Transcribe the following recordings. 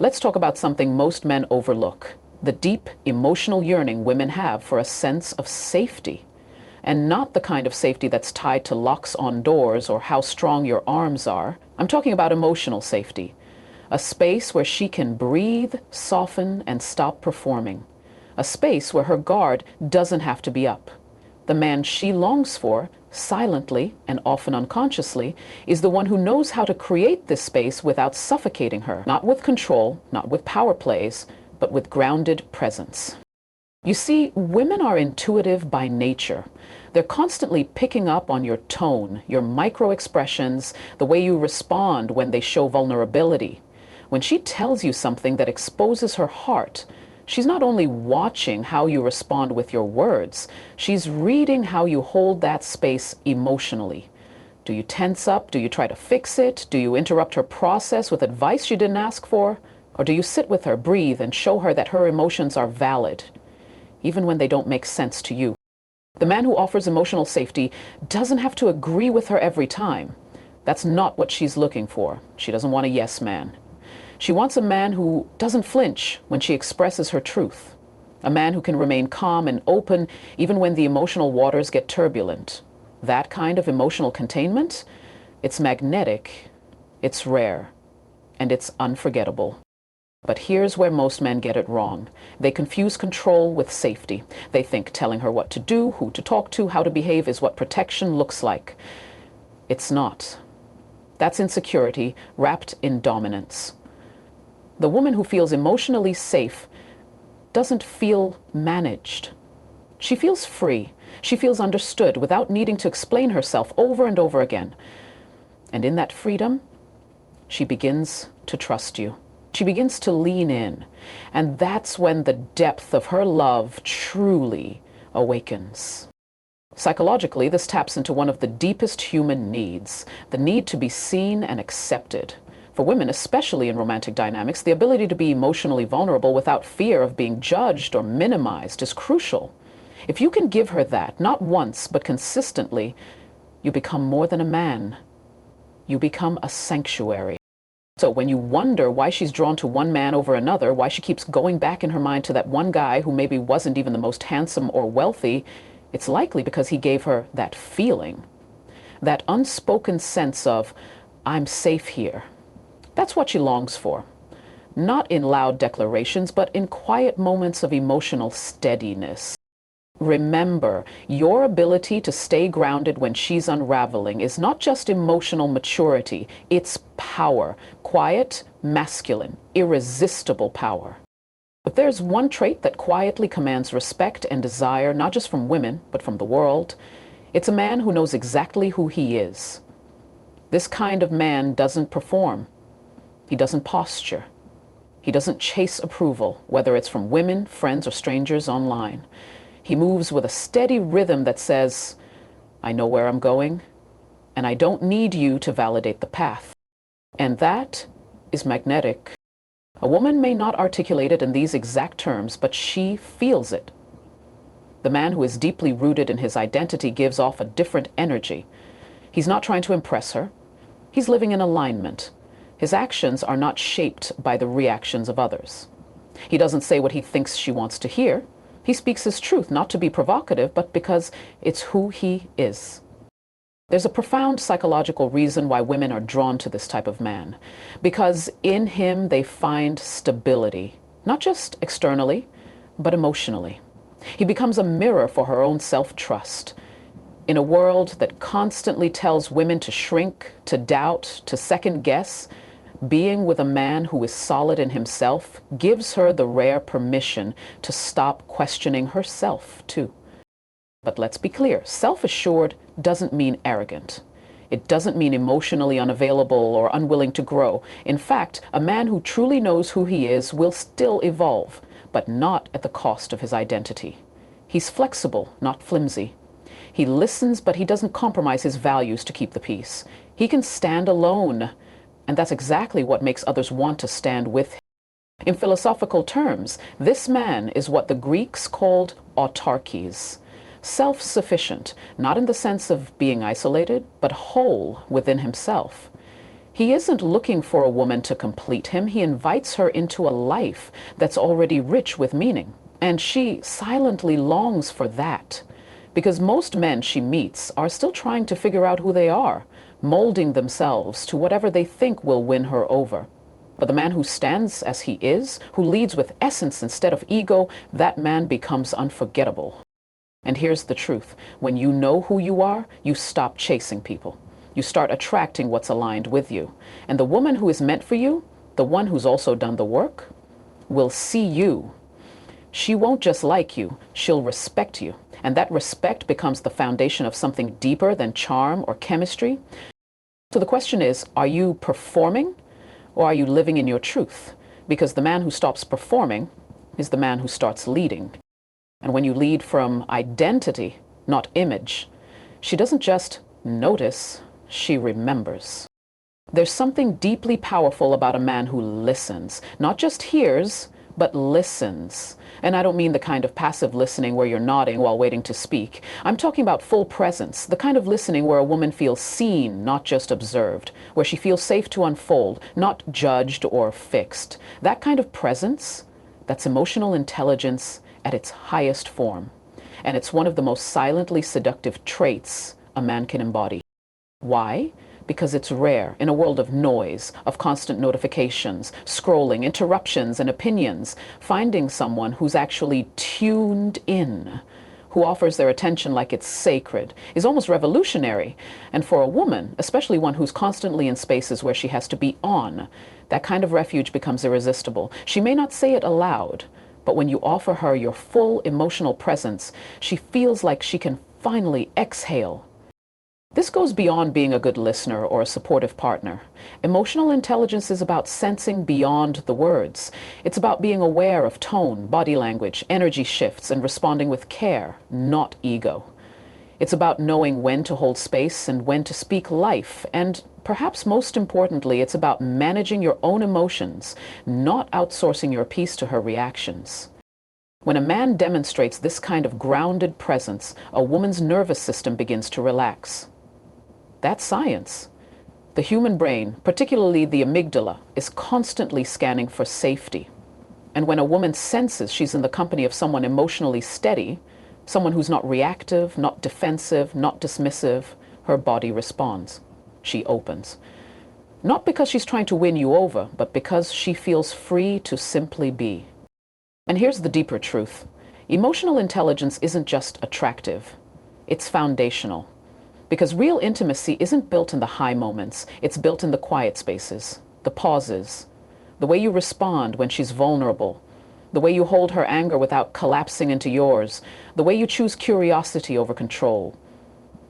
Let's talk about something most men overlook: the deep emotional yearning women have for a sense of safety. And not the kind of safety that's tied to locks on doors or how strong your arms are. I'm talking about emotional safety. A space where she can breathe, soften, and stop performing. A space where her guard doesn't have to be up. The man she longs for, silently and often unconsciously, is the one who knows how to create this space without suffocating her. Not with control, not with power plays, but with grounded presence. You see, women are intuitive by nature. They're constantly picking up on your tone, your micro-expressions, the way you respond when they show vulnerability. When she tells you something that exposes her heart, she's not only watching how you respond with your words, she's reading how you hold that space emotionally. Do you tense up? Do you try to fix it? Do you interrupt her process with advice she didn't ask for? Or do you sit with her, breathe, and show her that her emotions are valid, even when they don't make sense to you? The man who offers emotional safety doesn't have to agree with her every time. That's not what she's looking for. She doesn't want a yes man. She wants a man who doesn't flinch when she expresses her truth. A man who can remain calm and open even when the emotional waters get turbulent. That kind of emotional containment, it's magnetic, it's rare, and it's unforgettable. But here's where most men get it wrong. They confuse control with safety. They think telling her what to do, who to talk to, how to behave is what protection looks like. It's not. That's insecurity wrapped in dominance. The woman who feels emotionally safe doesn't feel managed. She feels free. She feels understood without needing to explain herself over and over again. And in that freedom, she begins to trust you. She begins to lean in, and that's when the depth of her love truly awakens. Psychologically, this taps into one of the deepest human needs, the need to be seen and accepted. For women, especially in romantic dynamics, the ability to be emotionally vulnerable without fear of being judged or minimized is crucial. If you can give her that, not once, but consistently, you become more than a man. You become a sanctuary. So when you wonder why she's drawn to one man over another, why she keeps going back in her mind to that one guy who maybe wasn't even the most handsome or wealthy, it's likely because he gave her that feeling, that unspoken sense of, I'm safe here. That's what she longs for. Not in loud declarations, but in quiet moments of emotional steadiness. Remember, your ability to stay grounded when she's unraveling is not just emotional maturity, it's power. Quiet, masculine, irresistible power. If there's one trait that quietly commands respect and desire, not just from women, but from the world, it's a man who knows exactly who he is. This kind of man doesn't perform. He doesn't posture. He doesn't chase approval, whether it's from women, friends, or strangers online. He moves with a steady rhythm that says, I know where I'm going, and I don't need you to validate the path. And that is magnetic. A woman may not articulate it in these exact terms, but she feels it. The man who is deeply rooted in his identity gives off a different energy. He's not trying to impress her. He's living in alignment. His actions are not shaped by the reactions of others. He doesn't say what he thinks she wants to hear. He speaks his truth, not to be provocative, but because it's who he is. There's a profound psychological reason why women are drawn to this type of man. Because in him they find stability, not just externally, but emotionally. He becomes a mirror for her own self-trust. In a world that constantly tells women to shrink, to doubt, to second-guess, being with a man who is solid in himself gives her the rare permission to stop questioning herself, too. But let's be clear, self-assured doesn't mean arrogant. It doesn't mean emotionally unavailable or unwilling to grow. In fact, a man who truly knows who he is will still evolve, but not at the cost of his identity. He's flexible, not flimsy. He listens, but he doesn't compromise his values to keep the peace. He can stand alone. And that's exactly what makes others want to stand with him. In philosophical terms, this man is what the Greeks called autarkes, self-sufficient, not in the sense of being isolated, but whole within himself. He isn't looking for a woman to complete him. He invites her into a life that's already rich with meaning. And she silently longs for that. Because most men she meets are still trying to figure out who they are, molding themselves to whatever they think will win her over. But the man who stands as he is, who leads with essence instead of ego, that man becomes unforgettable. And here's the truth. When you know who you are, you stop chasing people. You start attracting what's aligned with you. And the woman who is meant for you, the one who's also done the work, will see you. She won't just like you, she'll respect you. And that respect becomes the foundation of something deeper than charm or chemistry. So the question is, are you performing or are you living in your truth? Because the man who stops performing is the man who starts leading. And when you lead from identity, not image, she doesn't just notice, she remembers. There's something deeply powerful about a man who listens, not just hears, but listens. And I don't mean the kind of passive listening where you're nodding while waiting to speak. I'm talking about full presence, the kind of listening where a woman feels seen, not just observed, where she feels safe to unfold, not judged or fixed. That kind of presence, that's emotional intelligence at its highest form. And it's one of the most silently seductive traits a man can embody. Why? Because it's rare in a world of noise, of constant notifications, scrolling, interruptions, and opinions. Finding someone who's actually tuned in, who offers their attention like it's sacred, is almost revolutionary. And for a woman, especially one who's constantly in spaces where she has to be on, that kind of refuge becomes irresistible. She may not say it aloud, but when you offer her your full emotional presence, she feels like she can finally exhale. This goes beyond being a good listener or a supportive partner. Emotional intelligence is about sensing beyond the words. It's about being aware of tone, body language, energy shifts, and responding with care, not ego. It's about knowing when to hold space and when to speak life. And perhaps most importantly, it's about managing your own emotions, not outsourcing your peace to her reactions. When a man demonstrates this kind of grounded presence, a woman's nervous system begins to relax. That's science. The human brain, particularly the amygdala, is constantly scanning for safety. And when a woman senses she's in the company of someone emotionally steady, someone who's not reactive, not defensive, not dismissive, her body responds. She opens. Not because she's trying to win you over, but because she feels free to simply be. And here's the deeper truth. Emotional intelligence isn't just attractive. It's foundational. Because real intimacy isn't built in the high moments. It's built in the quiet spaces, the pauses, the way you respond when she's vulnerable, the way you hold her anger without collapsing into yours, the way you choose curiosity over control.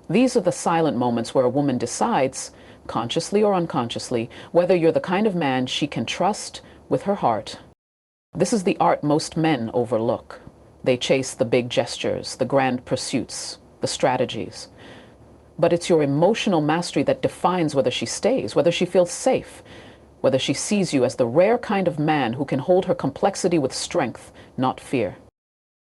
These are the silent moments where a woman decides, consciously or unconsciously, whether you're the kind of man she can trust with her heart. This is the art most men overlook. They chase the big gestures, the grand pursuits, the strategies. But it's your emotional mastery that defines whether she stays, whether she feels safe, whether she sees you as the rare kind of man who can hold her complexity with strength, not fear.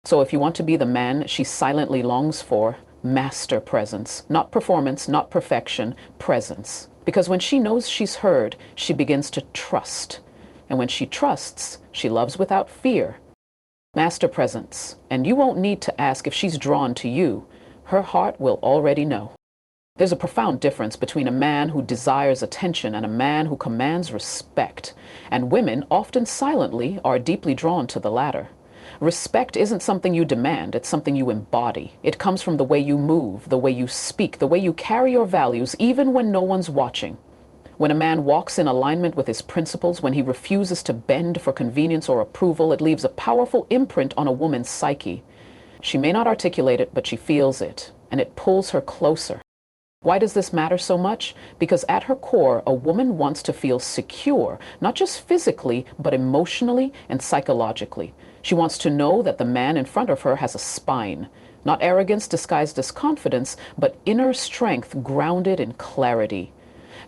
So if you want to be the man she silently longs for, master presence, not performance, not perfection, presence. Because when she knows she's heard, she begins to trust. And when she trusts, she loves without fear. Master presence. And you won't need to ask if she's drawn to you. Her heart will already know. There's a profound difference between a man who desires attention and a man who commands respect. And women, often silently, are deeply drawn to the latter. Respect isn't something you demand, it's something you embody. It comes from the way you move, the way you speak, the way you carry your values, even when no one's watching. When a man walks in alignment with his principles, when he refuses to bend for convenience or approval, it leaves a powerful imprint on a woman's psyche. She may not articulate it, but she feels it, and it pulls her closer. Why does this matter so much? Because at her core, a woman wants to feel secure, not just physically, but emotionally and psychologically. She wants to know that the man in front of her has a spine, not arrogance disguised as confidence, but inner strength grounded in clarity.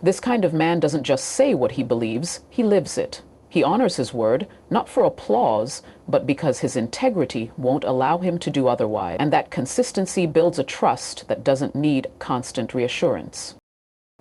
This kind of man doesn't just say what he believes, he lives it. He honors his word, not for applause, but because his integrity won't allow him to do otherwise. And that consistency builds a trust that doesn't need constant reassurance.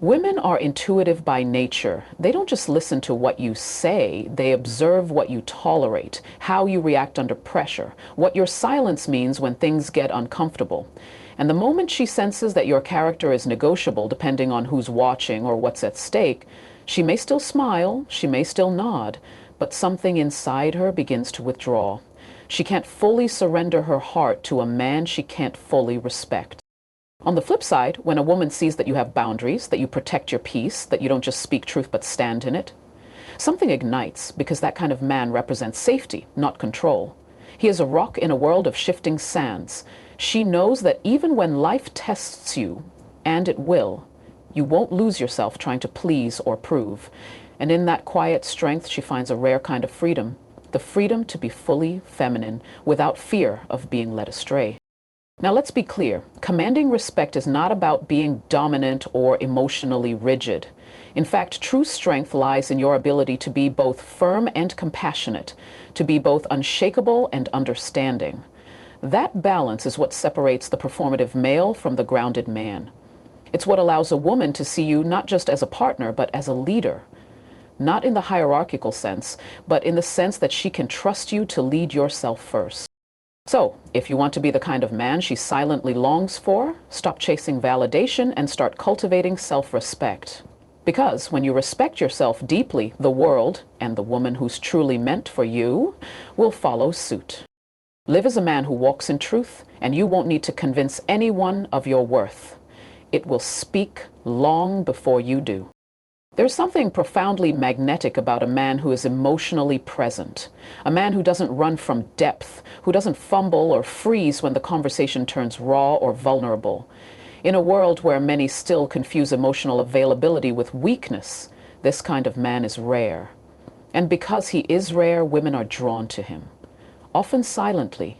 Women are intuitive by nature. They don't just listen to what you say, they observe what you tolerate, how you react under pressure, what your silence means when things get uncomfortable. And the moment she senses that your character is negotiable depending on who's watching or what's at stake, she may still smile, she may still nod, but something inside her begins to withdraw. She can't fully surrender her heart to a man she can't fully respect. On the flip side, when a woman sees that you have boundaries, that you protect your peace, that you don't just speak truth but stand in it, something ignites because that kind of man represents safety, not control. He is a rock in a world of shifting sands. She knows that even when life tests you, and it will, you won't lose yourself trying to please or prove. And in that quiet strength, she finds a rare kind of freedom, the freedom to be fully feminine without fear of being led astray. Now let's be clear, commanding respect is not about being dominant or emotionally rigid. In fact, true strength lies in your ability to be both firm and compassionate, to be both unshakable and understanding. That balance is what separates the performative male from the grounded man. It's what allows a woman to see you not just as a partner, but as a leader. Not in the hierarchical sense, but in the sense that she can trust you to lead yourself first. So, if you want to be the kind of man she silently longs for, stop chasing validation and start cultivating self-respect. Because when you respect yourself deeply, the world, and the woman who's truly meant for you, will follow suit. Live as a man who walks in truth, and you won't need to convince anyone of your worth. It will speak long before you do. There's something profoundly magnetic about a man who is emotionally present, a man who doesn't run from depth, who doesn't fumble or freeze when the conversation turns raw or vulnerable. In a world where many still confuse emotional availability with weakness, this kind of man is rare. And because he is rare, women are drawn to him, often silently,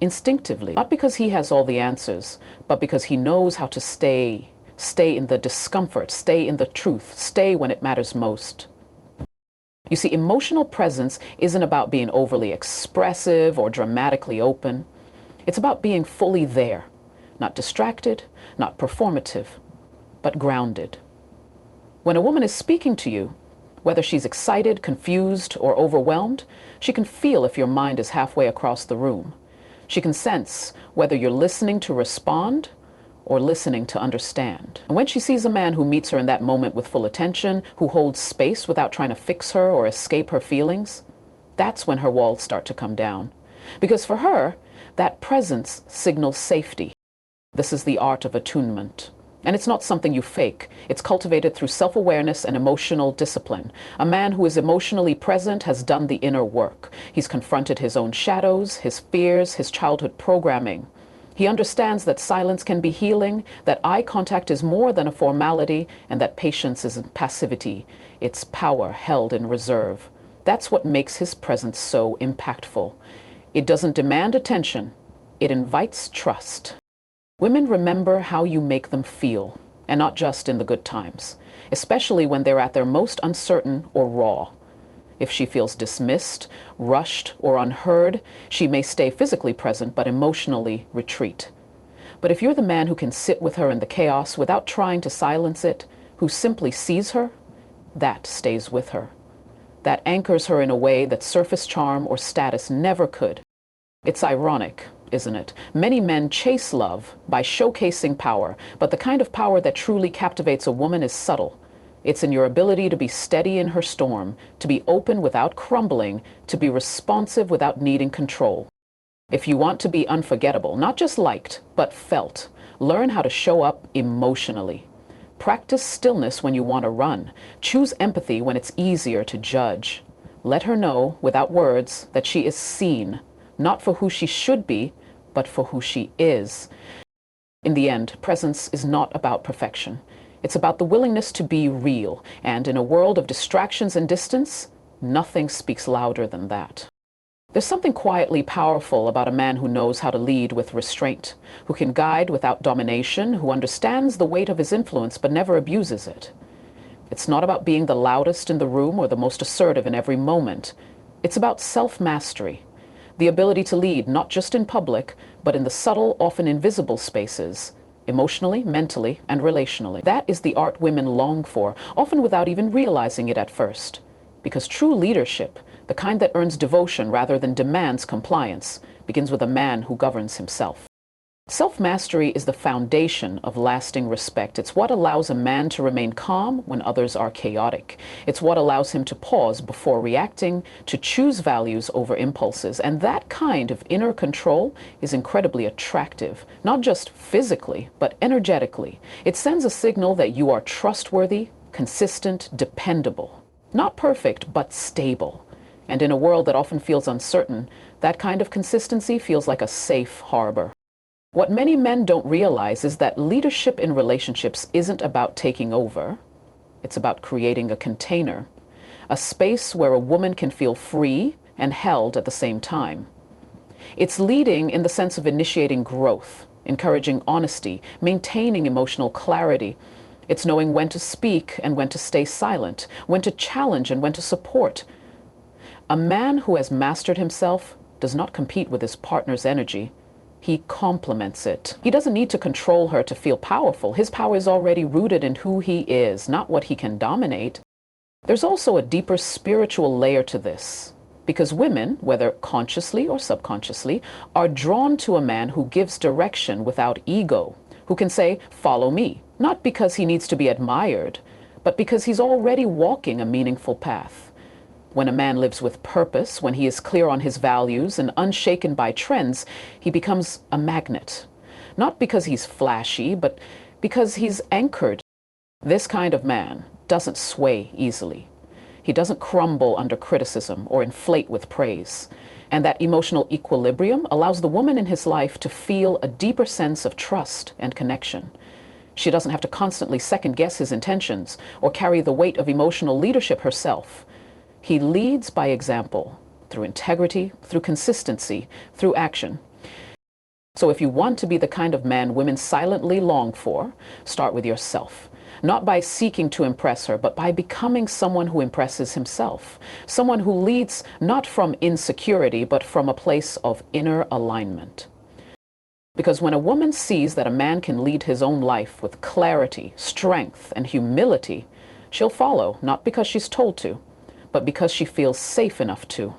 instinctively, not because he has all the answers, but because he knows how to stay in the discomfort, stay in the truth, stay when it matters most. You see, emotional presence isn't about being overly expressive or dramatically open. It's about being fully there, not distracted, not performative, but grounded. When a woman is speaking to you, whether she's excited, confused, or overwhelmed, she can feel if your mind is halfway across the room. She can sense whether you're listening to respond or listening to understand. And when she sees a man who meets her in that moment with full attention, who holds space without trying to fix her or escape her feelings, that's when her walls start to come down. Because for her, that presence signals safety. This is the art of attunement. And it's not something you fake. It's cultivated through self-awareness and emotional discipline. A man who is emotionally present has done the inner work. He's confronted his own shadows, his fears, his childhood programming. He understands that silence can be healing, that eye contact is more than a formality, and that patience isn't passivity. It's power held in reserve. That's what makes his presence so impactful. It doesn't demand attention. It invites trust. Women remember how you make them feel, and not just in the good times, especially when they're at their most uncertain or raw. If she feels dismissed, rushed, or unheard, she may stay physically present but emotionally retreat. But if you're the man who can sit with her in the chaos without trying to silence it, who simply sees her, that stays with her. That anchors her in a way that surface charm or status never could. It's ironic, isn't it? Many men chase love by showcasing power, but the kind of power that truly captivates a woman is subtle. It's in your ability to be steady in her storm, to be open without crumbling, to be responsive without needing control. If you want to be unforgettable, not just liked, but felt, learn how to show up emotionally. Practice stillness when you want to run. Choose empathy when it's easier to judge. Let her know, without words, that she is seen, not for who she should be, but for who she is. In the end, presence is not about perfection. It's about the willingness to be real, and in a world of distractions and distance, nothing speaks louder than that. There's something quietly powerful about a man who knows how to lead with restraint, who can guide without domination, who understands the weight of his influence but never abuses it. It's not about being the loudest in the room or the most assertive in every moment. It's about self-mastery, the ability to lead not just in public, but in the subtle, often invisible spaces, emotionally, mentally, and relationally. That is the art women long for, often without even realizing it at first. Because true leadership, the kind that earns devotion rather than demands compliance, begins with a man who governs himself. Self-mastery is the foundation of lasting respect. It's what allows a man to remain calm when others are chaotic. It's what allows him to pause before reacting, to choose values over impulses. And that kind of inner control is incredibly attractive, not just physically, but energetically. It sends a signal that you are trustworthy, consistent, dependable. Not perfect, but stable. And in a world that often feels uncertain, that kind of consistency feels like a safe harbor. What many men don't realize is that leadership in relationships isn't about taking over. It's about creating a container, a space where a woman can feel free and held at the same time. It's leading in the sense of initiating growth, encouraging honesty, maintaining emotional clarity. It's knowing when to speak and when to stay silent, when to challenge and when to support. A man who has mastered himself does not compete with his partner's energy. He complements it. He doesn't need to control her to feel powerful. His power is already rooted in who he is, not what he can dominate. There's also a deeper spiritual layer to this, because women, whether consciously or subconsciously, are drawn to a man who gives direction without ego, who can say, "Follow me," not because he needs to be admired, but because he's already walking a meaningful path. When a man lives with purpose, when he is clear on his values and unshaken by trends, he becomes a magnet. Not because he's flashy, but because he's anchored. This kind of man doesn't sway easily. He doesn't crumble under criticism or inflate with praise. And that emotional equilibrium allows the woman in his life to feel a deeper sense of trust and connection. She doesn't have to constantly second-guess his intentions or carry the weight of emotional leadership herself. He leads by example, through integrity, through consistency, through action. So if you want to be the kind of man women silently long for, start with yourself. Not by seeking to impress her, but by becoming someone who impresses himself. Someone who leads not from insecurity, but from a place of inner alignment. Because when a woman sees that a man can lead his own life with clarity, strength, and humility, she'll follow, not because she's told to, but because she feels safe enough to.